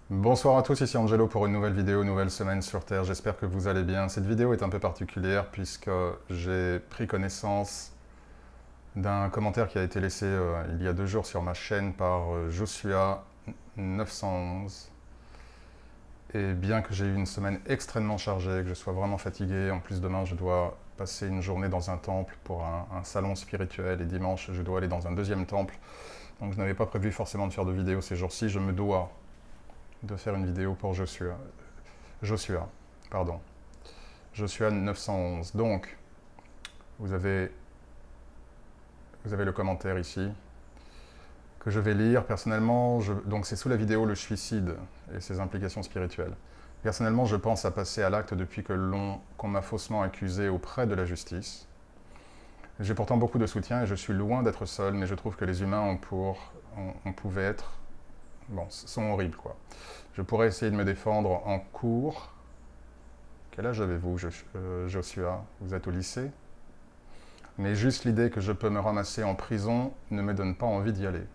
Bonsoir à tous, ici Angelo pour une nouvelle vidéo, nouvelle semaine sur Terre. J'espère que vous allez bien. Cette vidéo est un peu particulière puisque j'ai pris connaissance d'un commentaire qui a été laissé il y a 2 jours sur ma chaîne par Joshua 911. Et bien que j'ai eu une semaine extrêmement chargée, que je sois vraiment fatigué, en plus demain je dois passer une journée dans un temple pour un salon spirituel et dimanche je dois aller dans un deuxième temple. Donc je n'avais pas prévu forcément de faire de vidéo ces jours-ci, je me dois de faire une vidéo pour Joshua, pardon. Joshua 911. Donc, vous avez le commentaire ici, que je vais lire. Personnellement, donc c'est sous la vidéo le suicide et ses implications spirituelles. Personnellement, je pense à passer à l'acte depuis qu'on m'a faussement accusé auprès de la justice. J'ai pourtant beaucoup de soutien et je suis loin d'être seul, mais je trouve que les humains on pouvait être... Bon, sont horribles, quoi. Je pourrais essayer de me défendre en cours. Quel âge avez-vous, Joshua? Vous êtes au lycée? Mais juste l'idée que je peux me ramasser en prison ne me donne pas envie d'y aller.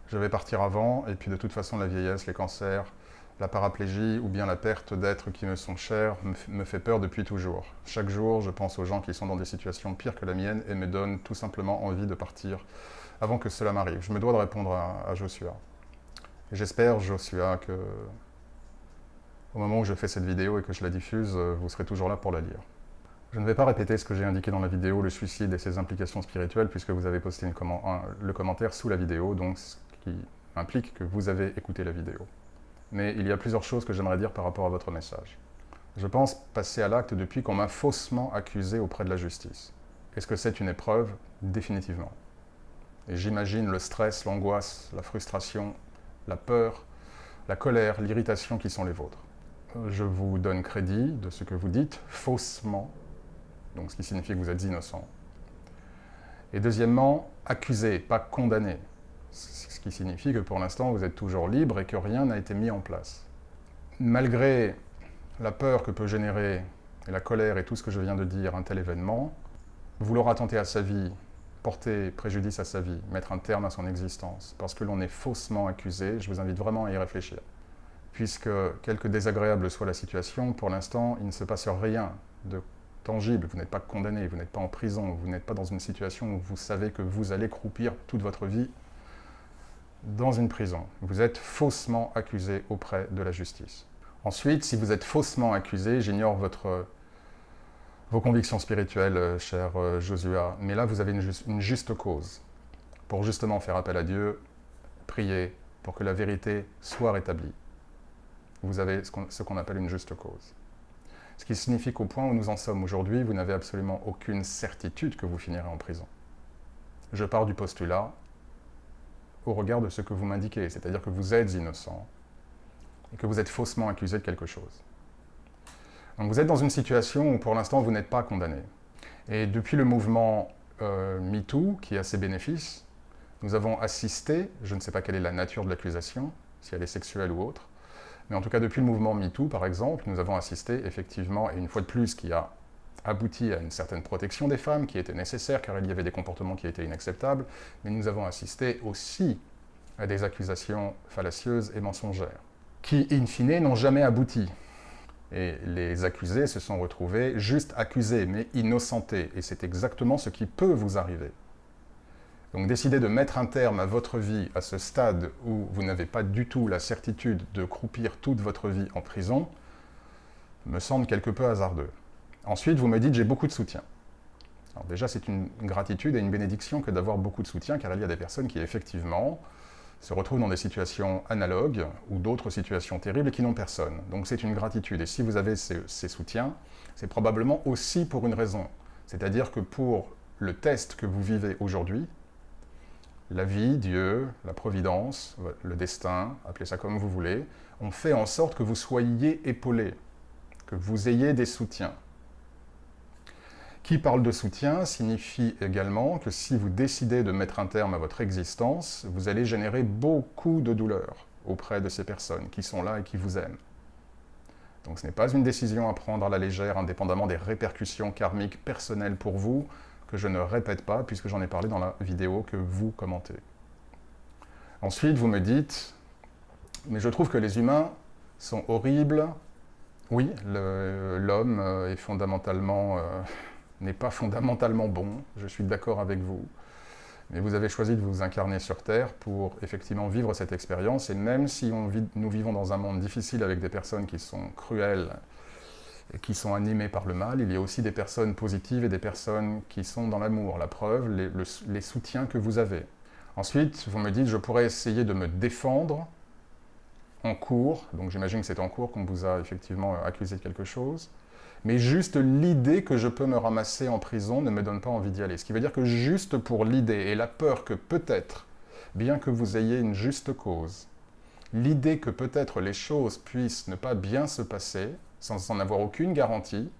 Je vais partir avant, et puis de toute façon la vieillesse, les cancers, la paraplégie ou bien la perte d'êtres qui me sont chers me fait peur depuis toujours. Chaque jour, je pense aux gens qui sont dans des situations pires que la mienne et me donne tout simplement envie de partir avant que cela m'arrive. Je me dois de répondre à Joshua. Et j'espère, Joshua, que au moment où je fais cette vidéo et que je la diffuse, vous serez toujours là pour la lire. Je ne vais pas répéter ce que j'ai indiqué dans la vidéo, le suicide et ses implications spirituelles, puisque vous avez posté le commentaire sous la vidéo, donc ce qui implique que vous avez écouté la vidéo. Mais il y a plusieurs choses que j'aimerais dire par rapport à votre message. Je pense passer à l'acte depuis qu'on m'a faussement accusé auprès de la justice. Est-ce que c'est une épreuve? Définitivement. Et j'imagine le stress, l'angoisse, la frustration, la peur, la colère, l'irritation qui sont les vôtres. Je vous donne crédit de ce que vous dites faussement, donc ce qui signifie que vous êtes innocent. Et deuxièmement, accusé, pas condamné, ce qui signifie que pour l'instant vous êtes toujours libre et que rien n'a été mis en place. Malgré la peur que peut générer, et la colère et tout ce que je viens de dire, un tel événement, vouloir attenter à sa vie, porter préjudice à sa vie, mettre un terme à son existence, parce que l'on est faussement accusé, je vous invite vraiment à y réfléchir. Puisque, quelque désagréable soit la situation, pour l'instant, il ne se passe rien de tangible. Vous n'êtes pas condamné, vous n'êtes pas en prison, vous n'êtes pas dans une situation où vous savez que vous allez croupir toute votre vie dans une prison. Vous êtes faussement accusé auprès de la justice. Ensuite, si vous êtes faussement accusé, j'ignore vos convictions spirituelles, cher Joshua, mais là, vous avez une juste cause pour justement faire appel à Dieu, prier pour que la vérité soit rétablie. Vous avez ce qu'on appelle une juste cause. Ce qui signifie qu'au point où nous en sommes aujourd'hui, vous n'avez absolument aucune certitude que vous finirez en prison. Je pars du postulat au regard de ce que vous m'indiquez, c'est-à-dire que vous êtes innocent et que vous êtes faussement accusé de quelque chose. Donc vous êtes dans une situation où pour l'instant vous n'êtes pas condamné. Et depuis le mouvement MeToo, qui a ses bénéfices, nous avons assisté, je ne sais pas quelle est la nature de l'accusation, si elle est sexuelle ou autre, mais en tout cas, depuis le mouvement MeToo, par exemple, nous avons assisté effectivement, et une fois de plus, qui a abouti à une certaine protection des femmes, qui était nécessaire, car il y avait des comportements qui étaient inacceptables, mais nous avons assisté aussi à des accusations fallacieuses et mensongères, qui, in fine, n'ont jamais abouti. Et les accusés se sont retrouvés juste accusés, mais innocentés, et c'est exactement ce qui peut vous arriver. Donc décider de mettre un terme à votre vie à ce stade où vous n'avez pas du tout la certitude de croupir toute votre vie en prison, me semble quelque peu hasardeux. Ensuite, vous me dites « j'ai beaucoup de soutien ». Alors déjà, c'est une gratitude et une bénédiction que d'avoir beaucoup de soutien, car il y a des personnes qui, effectivement, se retrouvent dans des situations analogues ou d'autres situations terribles et qui n'ont personne. Donc c'est une gratitude. Et si vous avez ces soutiens, c'est probablement aussi pour une raison. C'est-à-dire que pour le test que vous vivez aujourd'hui, la vie, Dieu, la providence, le destin, appelez ça comme vous voulez, ont fait en sorte que vous soyez épaulé, que vous ayez des soutiens. Qui parle de soutien signifie également que si vous décidez de mettre un terme à votre existence, vous allez générer beaucoup de douleur auprès de ces personnes qui sont là et qui vous aiment. Donc ce n'est pas une décision à prendre à la légère, indépendamment des répercussions karmiques personnelles pour vous, que je ne répète pas, puisque j'en ai parlé dans la vidéo que vous commentez. Ensuite, vous me dites, mais je trouve que les humains sont horribles. Oui, l'homme est fondamentalement, n'est pas fondamentalement bon, je suis d'accord avec vous. Mais vous avez choisi de vous incarner sur Terre pour effectivement vivre cette expérience. Et même si nous vivons dans un monde difficile avec des personnes qui sont cruelles et qui sont animées par le mal, il y a aussi des personnes positives et des personnes qui sont dans l'amour. La preuve, les soutiens que vous avez. Ensuite, vous me dites, je pourrais essayer de me défendre en cours. Donc j'imagine que c'est en cours qu'on vous a effectivement accusé de quelque chose. Mais juste l'idée que je peux me ramasser en prison ne me donne pas envie d'y aller. Ce qui veut dire que juste pour l'idée et la peur que peut-être, bien que vous ayez une juste cause, l'idée que peut-être les choses puissent ne pas bien se passer, sans en avoir aucune garantie,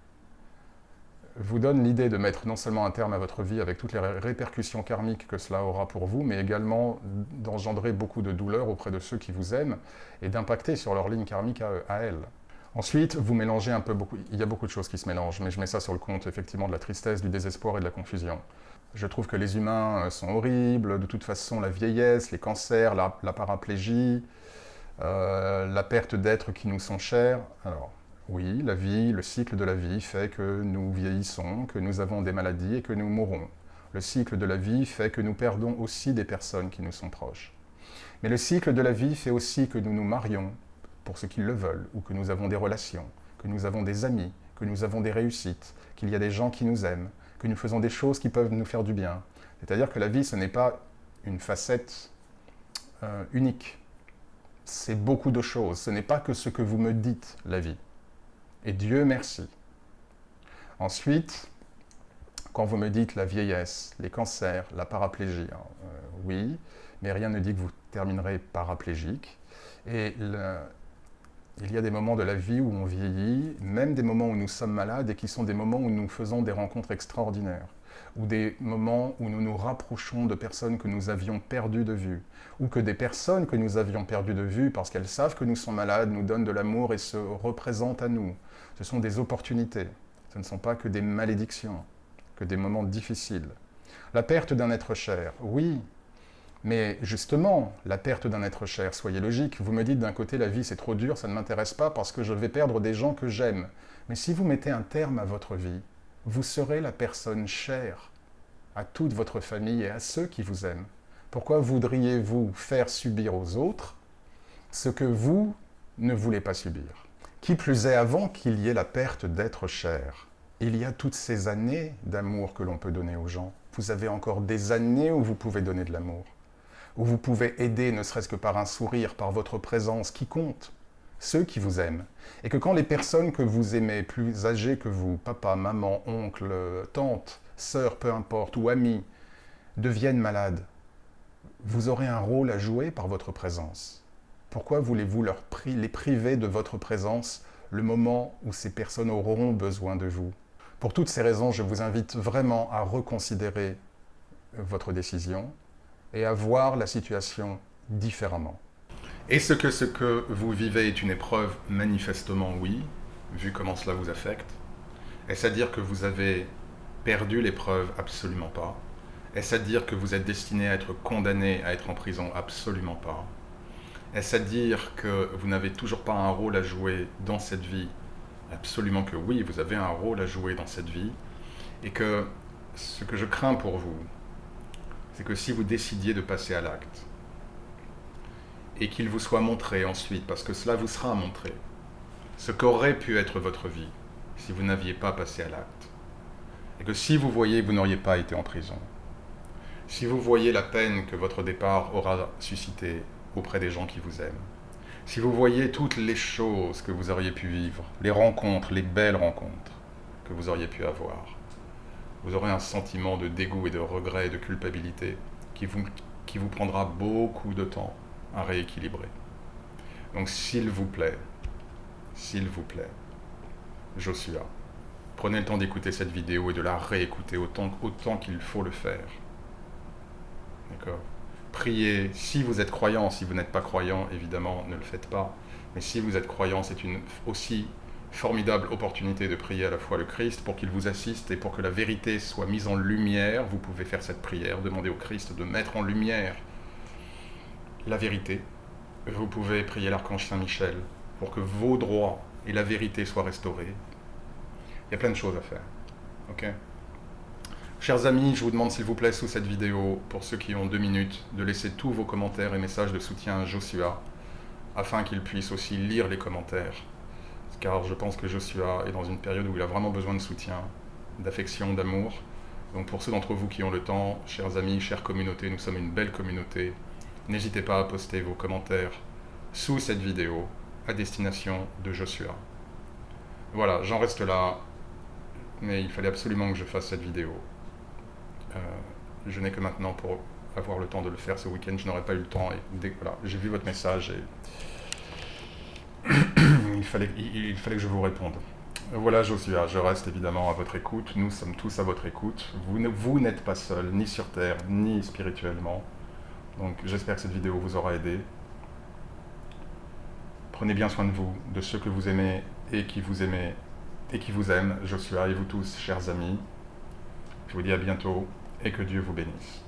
vous donne l'idée de mettre non seulement un terme à votre vie avec toutes les répercussions karmiques que cela aura pour vous, mais également d'engendrer beaucoup de douleur auprès de ceux qui vous aiment et d'impacter sur leur ligne karmique à elles. Ensuite, vous mélangez un peu beaucoup, il y a beaucoup de choses qui se mélangent, mais je mets ça sur le compte effectivement de la tristesse, du désespoir et de la confusion. Je trouve que les humains sont horribles, de toute façon la vieillesse, les cancers, la paraplégie, la perte d'êtres qui nous sont chers. Alors, oui, la vie, le cycle de la vie fait que nous vieillissons, que nous avons des maladies et que nous mourrons. Le cycle de la vie fait que nous perdons aussi des personnes qui nous sont proches. Mais le cycle de la vie fait aussi que nous nous marions, pour ceux qui le veulent, ou que nous avons des relations, que nous avons des amis, que nous avons des réussites, qu'il y a des gens qui nous aiment, que nous faisons des choses qui peuvent nous faire du bien. C'est-à-dire que la vie, ce n'est pas une facette unique. C'est beaucoup de choses. Ce n'est pas que ce que vous me dites, la vie. Et Dieu merci. Ensuite, quand vous me dites la vieillesse, les cancers, la paraplégie, oui, mais rien ne dit que vous terminerez paraplégique. Et il y a des moments de la vie où on vieillit, même des moments où nous sommes malades et qui sont des moments où nous faisons des rencontres extraordinaires, ou des moments où nous nous rapprochons de personnes que nous avions perdues de vue, ou que des personnes que nous avions perdues de vue parce qu'elles savent que nous sommes malades, nous donnent de l'amour et se représentent à nous. Ce sont des opportunités, ce ne sont pas que des malédictions, que des moments difficiles. La perte d'un être cher, oui. Mais justement, la perte d'un être cher, soyez logique, vous me dites d'un côté la vie c'est trop dur, ça ne m'intéresse pas parce que je vais perdre des gens que j'aime. Mais si vous mettez un terme à votre vie, vous serez la personne chère à toute votre famille et à ceux qui vous aiment. Pourquoi voudriez-vous faire subir aux autres ce que vous ne voulez pas subir? Qui plus est, avant qu'il y ait la perte d'être cher, il y a toutes ces années d'amour que l'on peut donner aux gens. Vous avez encore des années où vous pouvez donner de l'amour, où vous pouvez aider, ne serait-ce que par un sourire, par votre présence, qui compte, ceux qui vous aiment. Et que quand les personnes que vous aimez, plus âgées que vous, papa, maman, oncle, tante, sœur, peu importe, ou amis, deviennent malades, vous aurez un rôle à jouer par votre présence. Pourquoi voulez-vous les priver de votre présence le moment où ces personnes auront besoin de vous? Pour toutes ces raisons, je vous invite vraiment à reconsidérer votre décision et à voir la situation différemment. Est-ce que ce que vous vivez est une épreuve? Manifestement oui, vu comment cela vous affecte. Est-ce à dire que vous avez perdu l'épreuve? Absolument pas. Est-ce à dire que vous êtes destiné à être condamné à être en prison? Absolument pas. Est-ce à dire que vous n'avez toujours pas un rôle à jouer dans cette vie? Absolument que oui, vous avez un rôle à jouer dans cette vie. Et que ce que je crains pour vous, c'est que si vous décidiez de passer à l'acte, et qu'il vous soit montré ensuite, parce que cela vous sera montré, ce qu'aurait pu être votre vie si vous n'aviez pas passé à l'acte, et que si vous voyez que vous n'auriez pas été en prison, si vous voyez la peine que votre départ aura suscité auprès des gens qui vous aiment, si vous voyez toutes les choses que vous auriez pu vivre, les rencontres, les belles rencontres que vous auriez pu avoir, vous aurez un sentiment de dégoût et de regret et de culpabilité qui vous prendra beaucoup de temps à rééquilibrer. Donc s'il vous plaît, Joshua, prenez le temps d'écouter cette vidéo et de la réécouter autant qu'il faut le faire. D'accord? Priez, si vous êtes croyant, si vous n'êtes pas croyant, évidemment, ne le faites pas. Mais si vous êtes croyant, c'est une aussi formidable opportunité de prier à la fois le Christ pour qu'il vous assiste et pour que la vérité soit mise en lumière. Vous pouvez faire cette prière, demander au Christ de mettre en lumière la vérité. Vous pouvez prier l'archange Saint-Michel pour que vos droits et la vérité soient restaurés. Il y a plein de choses à faire. Ok ? Chers amis, je vous demande s'il vous plaît sous cette vidéo, pour ceux qui ont 2 minutes, de laisser tous vos commentaires et messages de soutien à Joshua, afin qu'il puisse aussi lire les commentaires. Car je pense que Joshua est dans une période où il a vraiment besoin de soutien, d'affection, d'amour. Donc pour ceux d'entre vous qui ont le temps, chers amis, chère communauté, nous sommes une belle communauté. N'hésitez pas à poster vos commentaires sous cette vidéo à destination de Joshua. Voilà, j'en reste là, mais il fallait absolument que je fasse cette vidéo. Je n'ai que maintenant pour avoir le temps de le faire ce week-end, je n'aurais pas eu le temps. Et voilà, j'ai vu votre message et il fallait que je vous réponde. Voilà Joshua, je reste évidemment à votre écoute, nous sommes tous à votre écoute. Vous n'êtes pas seul, ni sur Terre, ni spirituellement. Donc j'espère que cette vidéo vous aura aidé. Prenez bien soin de vous, de ceux que vous aimez et qui vous aiment, Joshua et vous tous, chers amis. Je vous dis à bientôt et que Dieu vous bénisse.